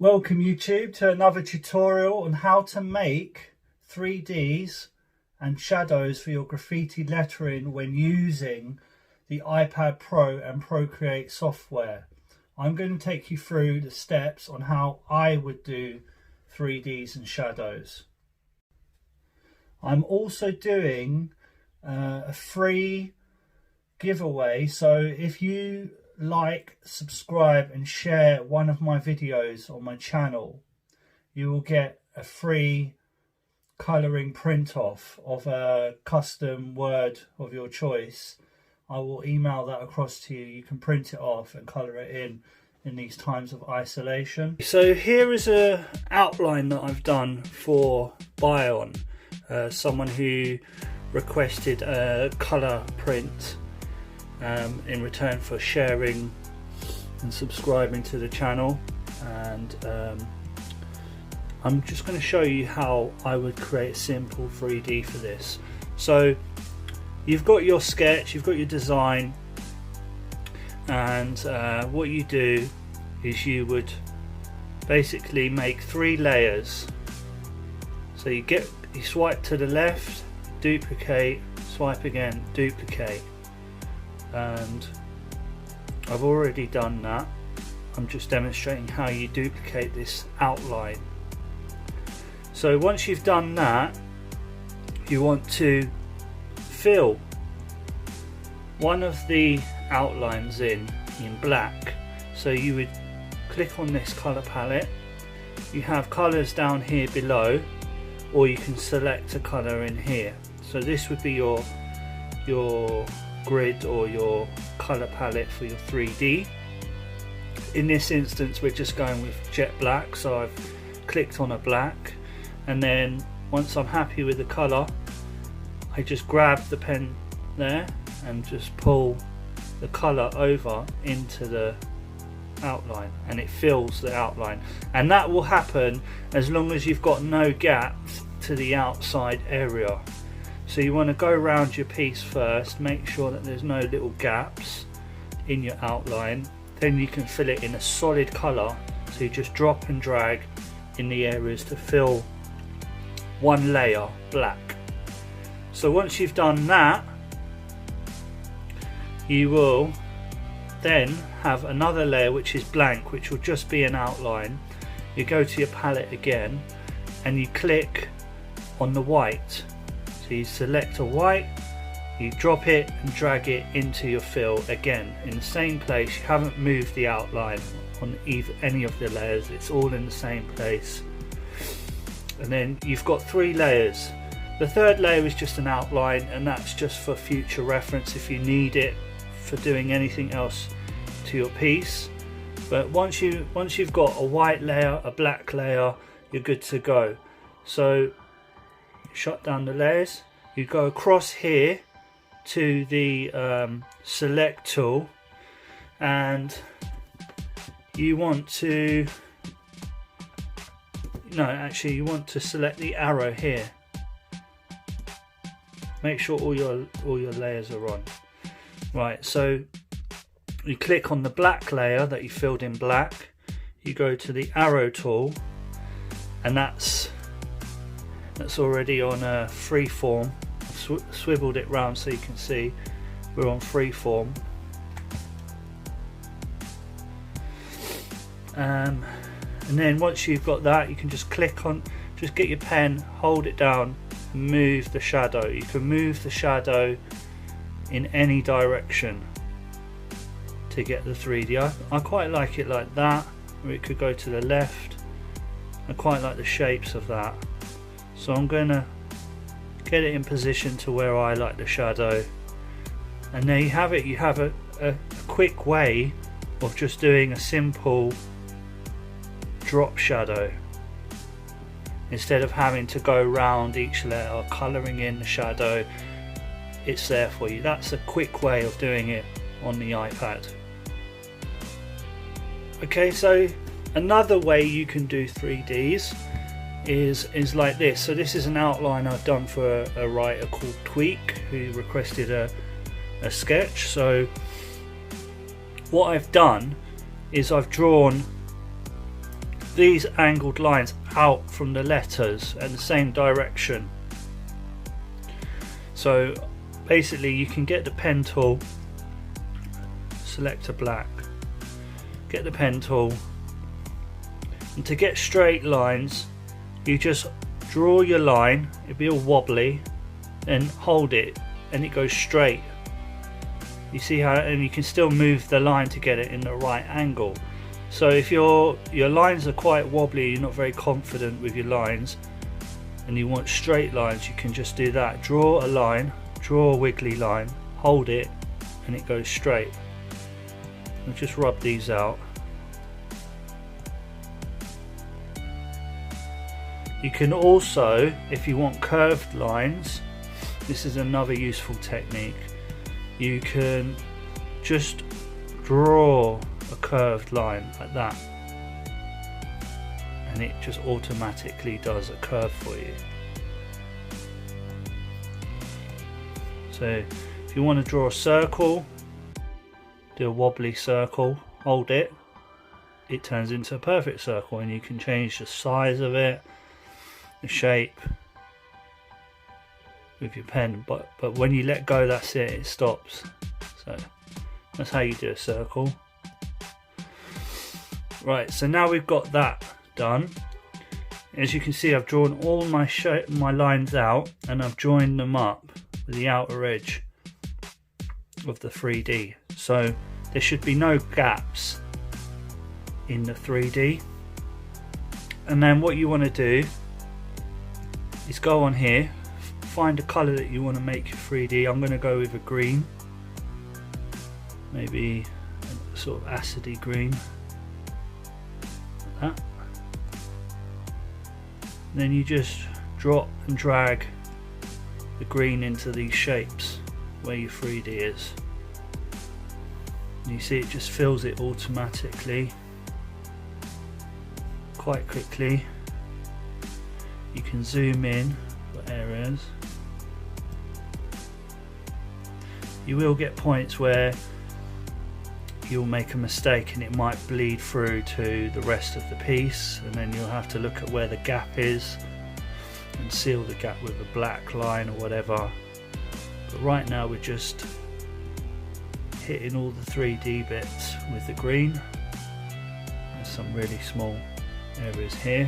Welcome YouTube to another tutorial on how to make 3Ds and shadows for your graffiti lettering when using the iPad Pro and Procreate software. I'm going to take you through the steps on how I would do 3Ds and shadows. I'm also doing a free giveaway, so if you like, subscribe and share one of my videos on my channel, you will get a free colouring print off of a custom word of your choice. I will email that across to you. You can print it off and colour it in these times of isolation. So here is a outline that I've done for Bion, someone who requested a colour print in return for sharing and subscribing to the channel, and I'm just going to show you how I would create a simple 3D for this. So you've got your sketch, you've got your design, and what you do is you would basically make 3 layers. So you swipe to the left, duplicate, swipe again, duplicate. And I've already done that. I'm just demonstrating how you duplicate this outline. So once you've done that, you want to fill one of the outlines in black. So you would click on this color palette. You have colors down here below, or you can select a color in here. So this would be your grid or your color palette for your 3D. In this instance we're just going with jet black, so I've clicked on a black, and then once I'm happy with the color, I just grab the pen there and just pull the color over into the outline, and it fills the outline. And that will happen as long as you've got no gaps to the outside area. So you want to go around your piece first, make sure that there's no little gaps in your outline, then you can fill it in a solid colour. So you just drop and drag in the areas to fill one layer black. So once you've done that, you will then have another layer which is blank, which will just be an outline. You go to your palette again and you click on the white. So you select a white, you drop it and drag it into your fill again in the same place. You haven't moved the outline on any of the layers, it's all in the same place. And then you've got 3 layers. The third layer is just an outline, and that's just for future reference if you need it for doing anything else to your piece. But once you've got a white layer, a black layer, you're good to go. So shut down the layers, you go across here to the select tool, and you want to you want to select the arrow here. Make sure all your layers are on. Right, so you click on the black layer that you filled in black, you go to the arrow tool, and that's already on a freeform. I've swiveled it round so you can see we're on freeform. And then once you've got that, you can just just get your pen, hold it down, move the shadow. You can move the shadow in any direction to get the 3D. I quite like it like that, or it could go to the left. I quite like the shapes of that. So I'm going to get it in position to where I like the shadow, and there you have it. You have a quick way of just doing a simple drop shadow instead of having to go around each layer colouring in the shadow. It's there for you. That's a quick way of doing it on the iPad. Okay, so another way you can do 3Ds is like this. So this is an outline I've done for a writer called Tweak, who requested a sketch. So what I've done is I've drawn these angled lines out from the letters in the same direction. So basically you can get the pen tool, select a black, get the pen tool, and to get straight lines you just draw your line, it'll be all wobbly, and hold it and it goes straight. You see how, and you can still move the line to get it in the right angle. So if your lines are quite wobbly, you're not very confident with your lines, and you want straight lines, you can just do that. Draw a line, draw a wiggly line, hold it, and it goes straight. I'll just rub these out. You can also, if you want curved lines, this is another useful technique. You can just draw a curved line like that, and it just automatically does a curve for you. So if you want to draw a circle, do a wobbly circle, hold it, it turns into a perfect circle, and you can change the size of it, the shape with your pen, but when you let go, that's it, it stops. So that's how you do a circle. Right, so now we've got that done. As you can see, I've drawn all my lines out, and I've joined them up with the outer edge of the 3D. So there should be no gaps in the 3D. And then what you want to do is go on here, find a colour that you want to make your 3D. I'm going to go with a green, maybe a sort of acidy green, like that. Then you just drop and drag the green into these shapes where your 3D is. And you see it just fills it automatically, quite quickly. You can zoom in for areas. You will get points where you'll make a mistake and it might bleed through to the rest of the piece, and then you'll have to look at where the gap is and seal the gap with a black line or whatever. But right now we're just hitting all the 3D bits with the green. There's some really small areas here.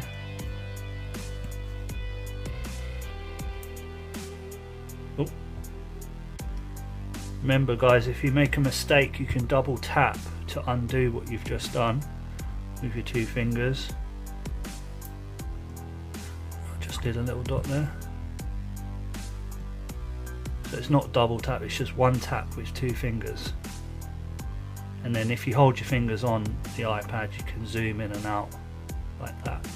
Oh. Remember guys, if you make a mistake you can double tap to undo what you've just done with your two fingers. I just did a little dot there. So it's not double tap, it's just one tap with two fingers. And then if you hold your fingers on the iPad you can zoom in and out like that.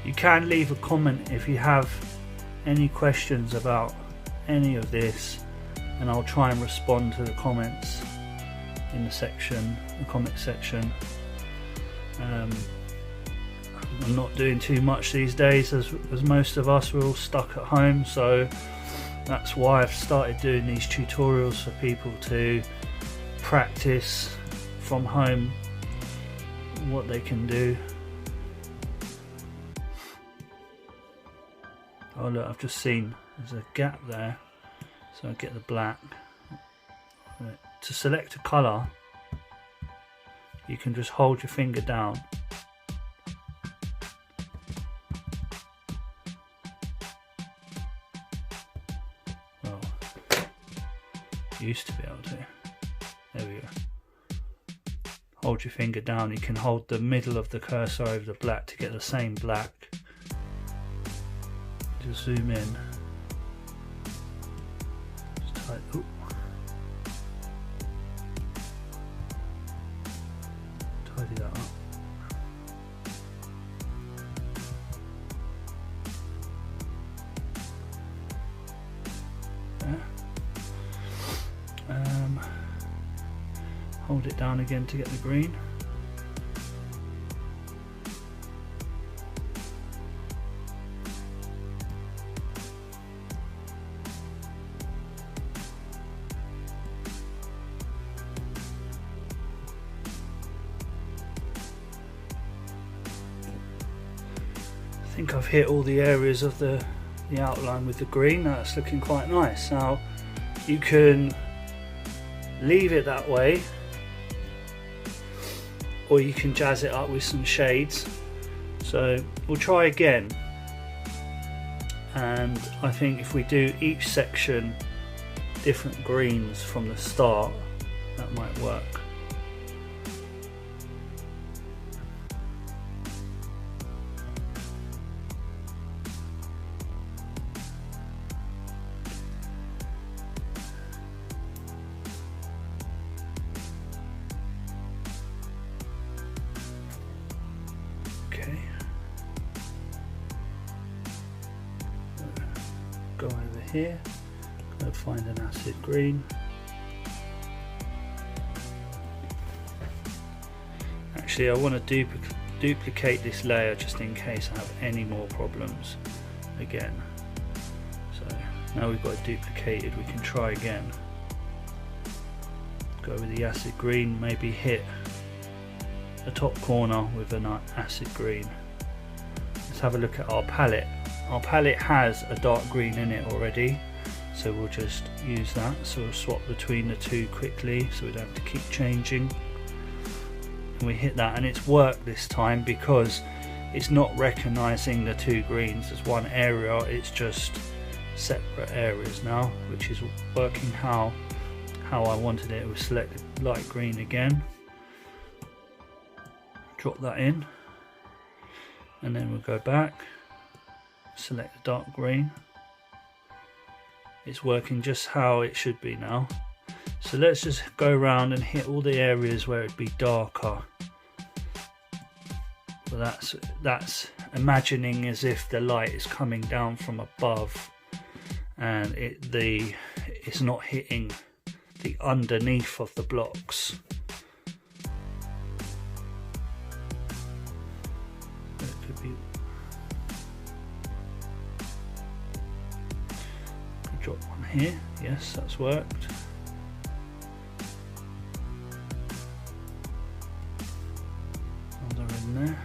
You can leave a comment if you have any questions about any of this, and I'll try and respond to the comments in the comment section. I'm not doing too much these days, as most of us, we're all stuck at home, so that's why I've started doing these tutorials for people to practice from home what they can do. Oh look, I've just seen there's a gap there, so I get the black. Right. To select a colour, you can just hold your finger down . Well, used to be able to. There we go. Hold your finger down, you can hold the middle of the cursor over the black to get the same black. Just zoom in. Just tight. Ooh. Tidy that up. Hold hold it down again to get the green. I think I've hit all the areas of the outline with the green. That's looking quite nice. Now you can leave it that way, or you can jazz it up with some shades. So we'll try again, and I think if we do each section different greens from the start, that might work. Go over here, go find an acid green. Actually, I want to duplicate this layer just in case I have any more problems again. So now we've got it duplicated, we can try again. Go with the acid green, maybe hit the top corner with an acid green. Let's have a look at our palette. Our palette has a dark green in it already, so we'll just use that. So we'll swap between the two quickly so we don't have to keep changing. And we hit that, and it's worked this time because it's not recognizing the two greens as one area, it's just separate areas now, which is working how I wanted it. We'll select light green again, drop that in, and then we'll go back. Select the dark green. It's working just how it should be now. So let's just go around and hit all the areas where it'd be darker. Well, that's imagining as if the light is coming down from above, and it's not hitting the underneath of the blocks. It could be. Drop one here, yes, that's worked. Another in there.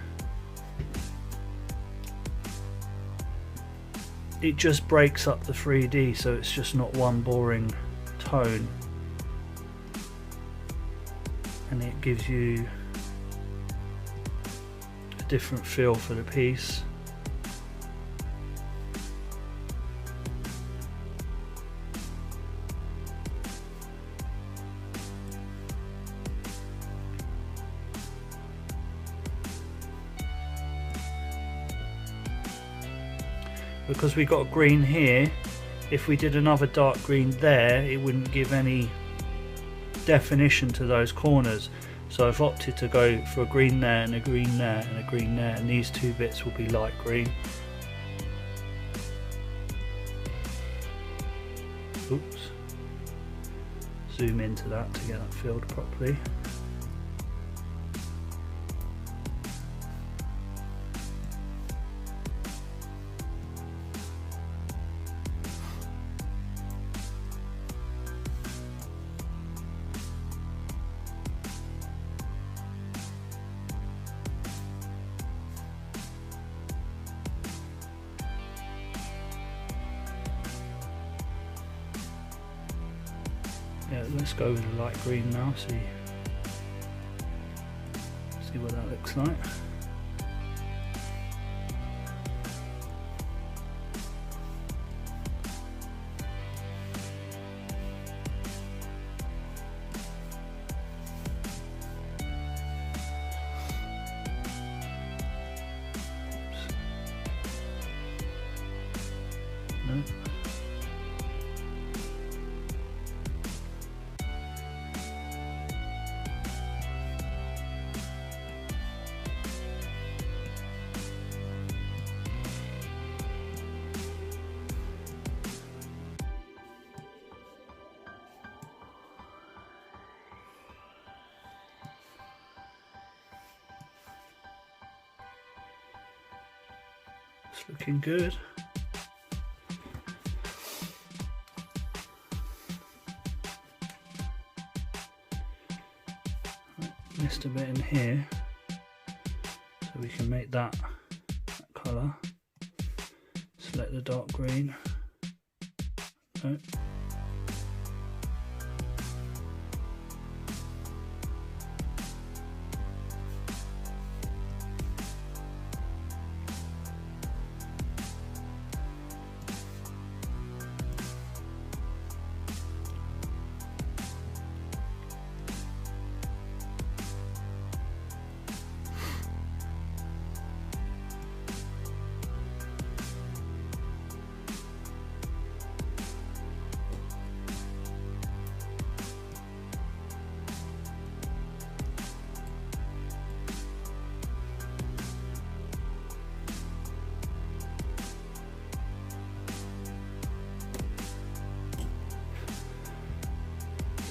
It just breaks up the 3D, so it's just not one boring tone, and it gives you a different feel for the piece. Because we got a green here, if we did another dark green there, it wouldn't give any definition to those corners. So I've opted to go for a green there and a green there and a green there, and these two bits will be light green. Oops. Zoom into that to get that filled properly. Yeah, let's go with the light green now, see what that looks like. No. It's looking good. Missed a bit in here, so we can make that colour. Select the dark green. No.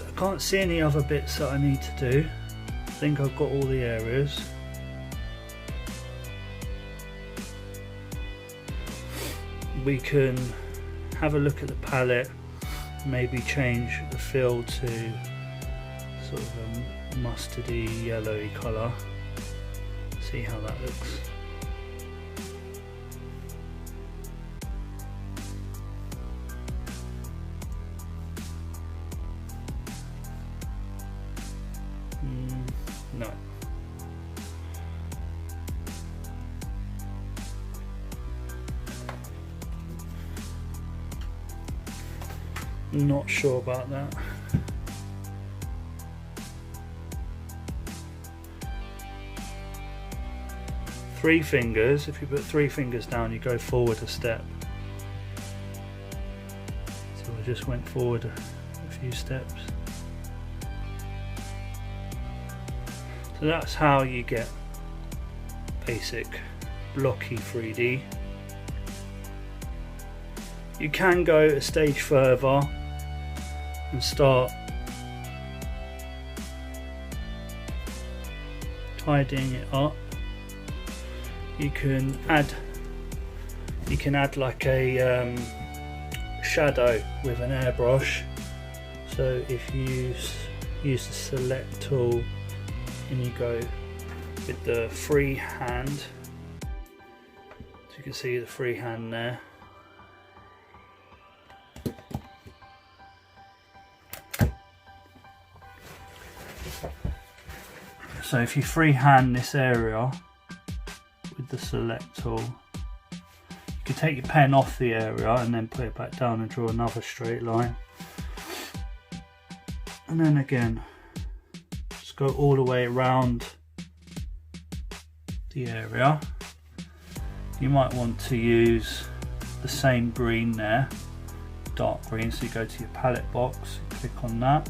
I can't see any other bits that I need to do. I think I've got all the areas. We can have a look at the palette, maybe change the fill to sort of a mustardy yellowy colour. See how that looks. No. Not sure about that. Three fingers, if you put 3 fingers down, you go forward a step. So I just went forward a few steps. So that's how you get basic blocky 3D. You can go a stage further and start tidying it up. You can add like a shadow with an airbrush. So if you use the select tool and you go with the free hand, so you can see the free hand there. So if you freehand this area with the select tool, you can take your pen off the area and then put it back down and draw another straight line. And then again, just go all the way around the area. You might want to use the same green there, dark green, so you go to your palette box, click on that,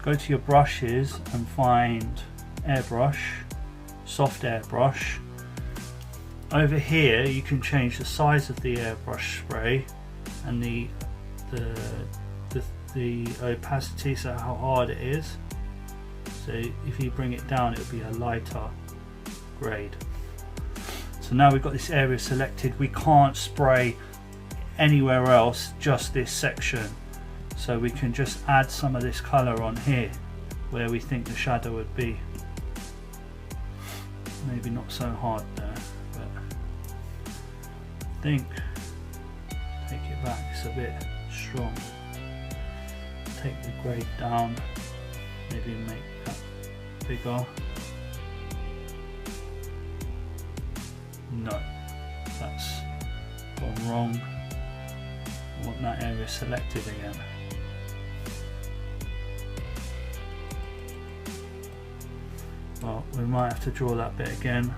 go to your brushes and find airbrush, soft airbrush. Over here you can change the size of the airbrush spray and the opacity, so how hard it is. So if you bring it down, it'll be a lighter grade. So now we've got this area selected, we can't spray anywhere else, just this section. So we can just add some of this colour on here where we think the shadow would be. Maybe not so hard there, but I think take it back, it's a bit strong. Take the grade down, maybe make that bigger. No, that's gone wrong. I want that area selected again. Well, we might have to draw that bit again.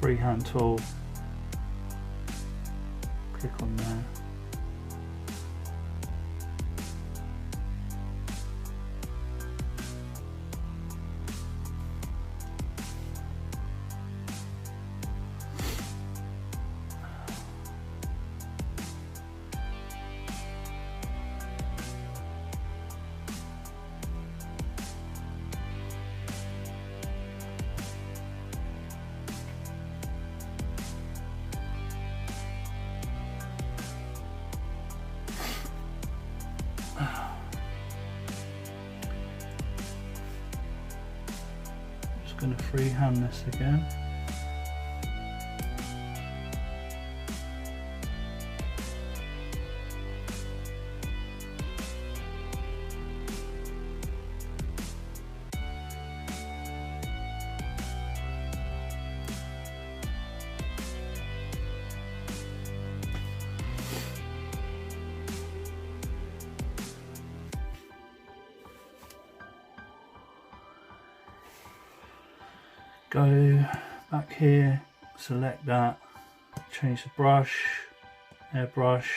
Freehand tool, click on there. going to freehand this again. Go back here, select that, change the brush, airbrush,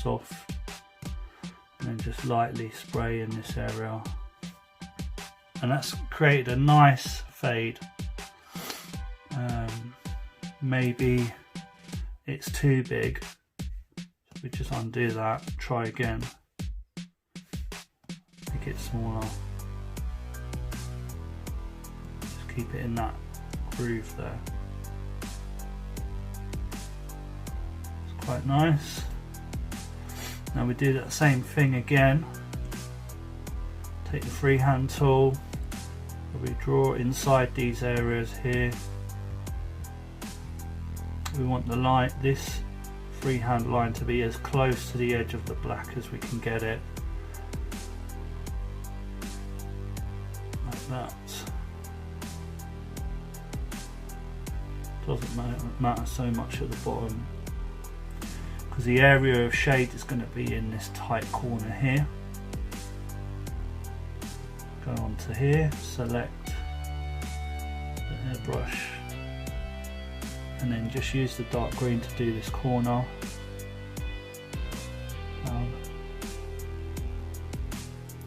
soft, and then just lightly spray in this area. And that's created a nice fade. Maybe it's too big, so we just undo that, try again, make it smaller, just keep it in that groove there. It's quite nice. Now we do that same thing again. Take the freehand tool, we draw inside these areas here. We want the line, this freehand line, to be as close to the edge of the black as we can get it, like that. Doesn't matter so much at the bottom, because the area of shade is going to be in this tight corner here. Go on to here, select the airbrush, and then just use the dark green to do this corner.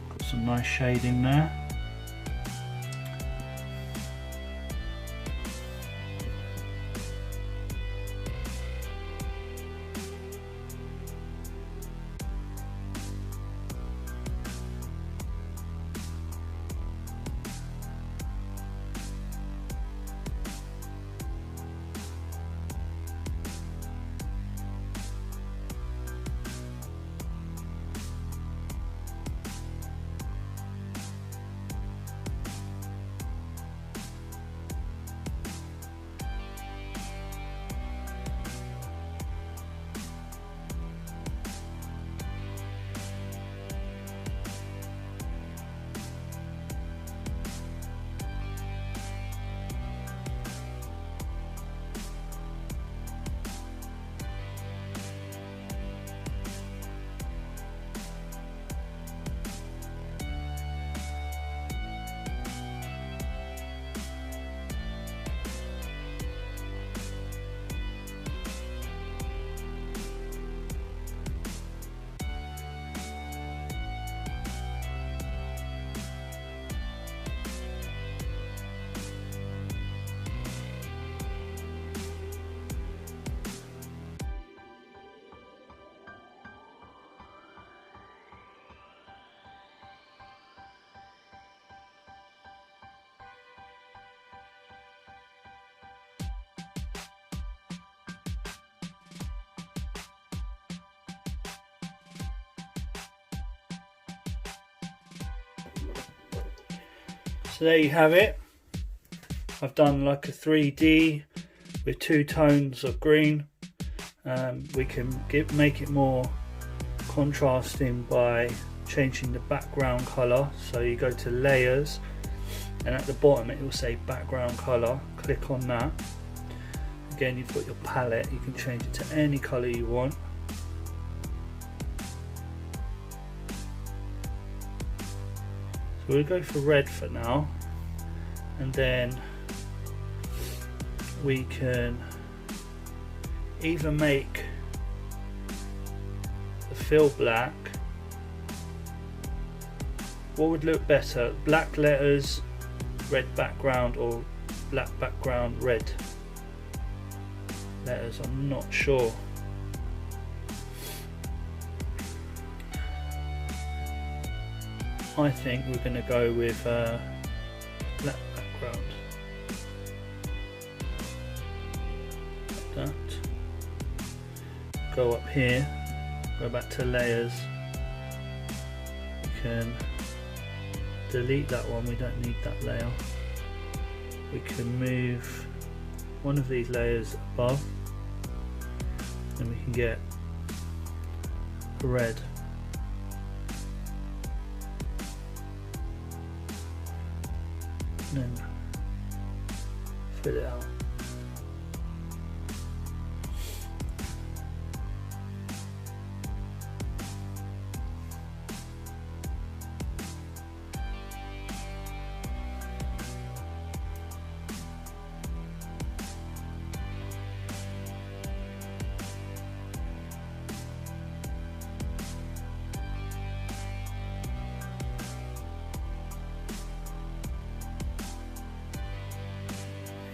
Got some nice shading there. So there you have it. I've done like a 3D with 2 tones of green. We can make it more contrasting by changing the background color. So you go to layers, and at the bottom it will say background color. Click on that. Again, you've got your palette, you can change it to any color you want. So we'll go for red for now, and then we can either make the fill black. What would look better? Black letters, red background, or black background, red letters? I'm not sure. I think we're going to go with black background. Like that. Go up here, go back to layers. You can delete that one, we don't need that layer. we can move one of these layers above, and we can get a red. And then fill it out.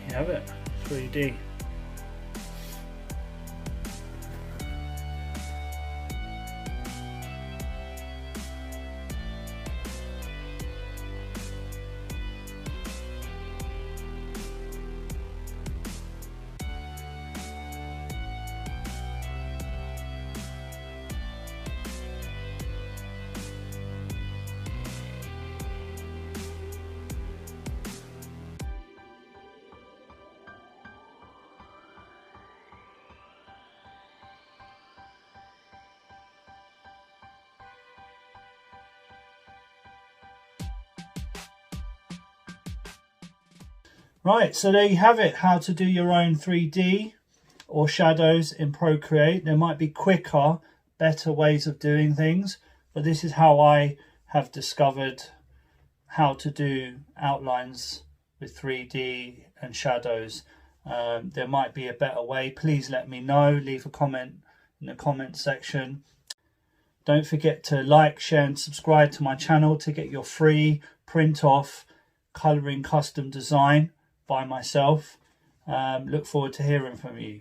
You have it, 3D. Right, so there you have it, how to do your own 3D or shadows in Procreate. There might be quicker, better ways of doing things, but this is how I have discovered how to do outlines with 3D and shadows. There might be a better way. Please let me know, leave a comment in the comment section. Don't forget to like, share and subscribe to my channel to get your free print off colouring custom design by myself. Look forward to hearing from you.